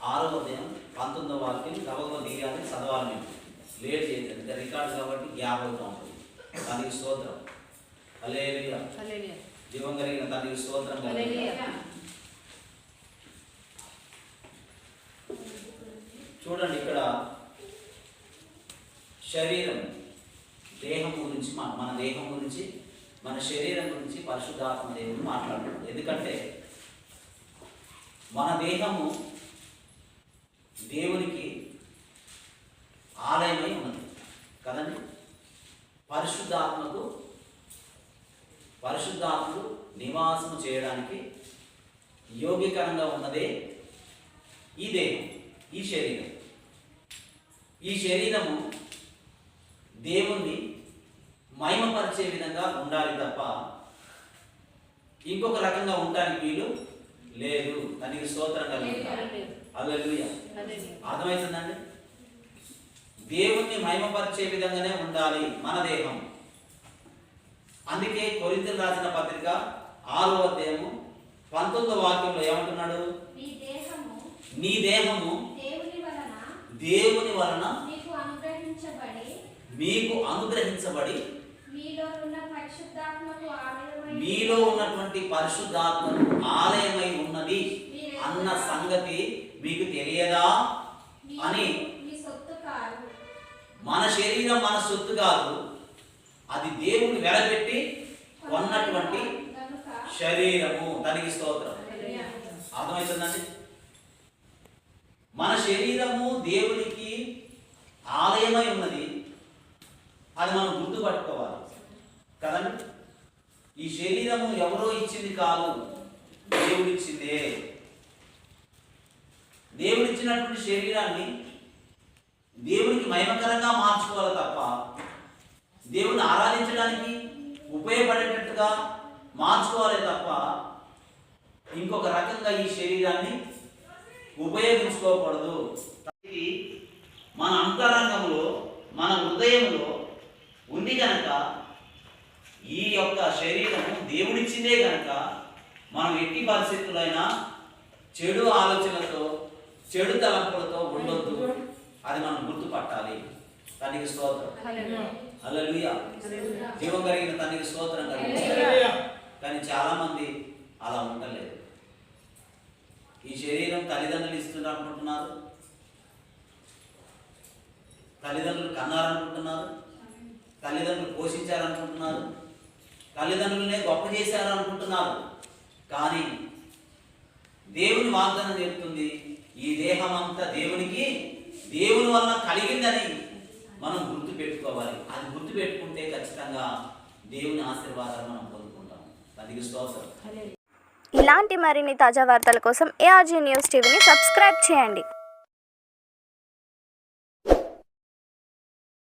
6వ అధ్యాయం 19వ వాక్యం గబగబా దిగాలి, చదవాలి. మేము లేట్ చేయలేదు, రికార్డు కాబట్టి గ్యాప్ అవుతూ ఉంటుంది. దానికి స్తోత్రం. హల్లెలూయా. జీవం కలిగిన తండ్రికి స్తోత్రం. చూడండి, ఇక్కడ శరీరం, దేహం గురించి, మన దేహం గురించి, మన శరీరం గురించి పరిశుద్ధాత్మ దేవుడు మాట్లాడుతుంది. ఎందుకంటే మన దేహము దేవునికి ఆలయమై ఉన్నది కదండి. పరిశుద్ధాత్మకు నివాసము చేయడానికి యోగ్యకరంగా ఉన్నదే ఈ దేహం, ఈ శరీరం. ఈ శరీరము దేవుణ్ణి మహిమపరిచే విధంగా ఉండాలి తప్ప ఇంకొక రకంగా ఉండడానికి వీలు లేదు. దానికి స్తోత్రం కలుగుతుంది. హల్లెలూయా. అర్థమవుతుందండి? దేవుణ్ణి మహిమపరిచే విధంగానే ఉండాలి మన దేహం. అందుకే కొరింథీయులకు రాసిన పత్రిక 6వ అధ్యాయము 19వ వాక్యంలో ఏమంటున్నాడు? నీ దేహము దేవుని వలన మీకు అనుగ్రహించబడి మీలో ఉన్నటువంటి పరిశుద్ధాత్మకు ఆలయమై ఉన్నది అన్న సంగతి మీకు తెలియదా అని. మన శరీరం మన సొత్తు కాదు, అది దేవుడు వెలబెట్టి కొన్నటువంటి శరీరము. దానికి స్తోత్రం. అర్థమవుతుందండి? మన శరీరము దేవునికి ఆలయమై ఉన్నది, అది మనం గుర్తుపట్టుకోవాలి కదండి. ఈ శరీరము ఎవరో ఇచ్చింది కాదు, దేవుడిచ్చిందే. దేవుడిచ్చినటువంటి శరీరాన్ని దేవునికి మహిమకరంగా మార్చుకోవాలి తప్ప దేవుని ఆరాధించడానికి ఉపయోగపడేటట్టుగా మార్చుకోవాలి తప్ప ఇంకొక రకంగా ఈ శరీరాన్ని ఉపయోగించుకోకూడదు. మన అంతరంగంలో, మన హృదయంలో ఉంది కనుక, ఈ యొక్క శరీరము దేవుడిచ్చిందే కనుక మనం ఎట్టి పరిస్థితులైనా చెడు ఆలోచనలతో, చెడు తలంపులతో ఉండొద్దు. అది మనం గుర్తుపట్టాలి. తనకి స్తోత్రం. హల్లెలూయా. జీవం కలిగిన తనకి స్తోత్రం కలిగి. కానీ చాలా మంది అలా ఉండలేదు. ఈ శరీరం తల్లిదండ్రులు ఇస్తున్నారు అనుకుంటున్నారు, తల్లిదండ్రులు కన్నారనుకుంటున్నారు, తల్లిదండ్రులు పోషించారనుకుంటున్నారు, తల్లిదండ్రులనే గొప్ప చేశారనుకుంటున్నారు. కానీ దేవుని వాగ్దానం చెప్తుంది, ఈ దేహం అంతా దేవుని వలన కలిగిందని మనం గుర్తు పెట్టుకోవాలి. అది గుర్తు పెట్టుకుంటే ఖచ్చితంగా దేవుని ఆశీర్వాదాలు మనం పొందుకుంటాం. దానికి స్తోత్రం. ఇలాంటి మరిన్ని తాజా వార్తల కోసం ARG న్యూస్ టీవీని సబ్స్క్రైబ్ చేయండి.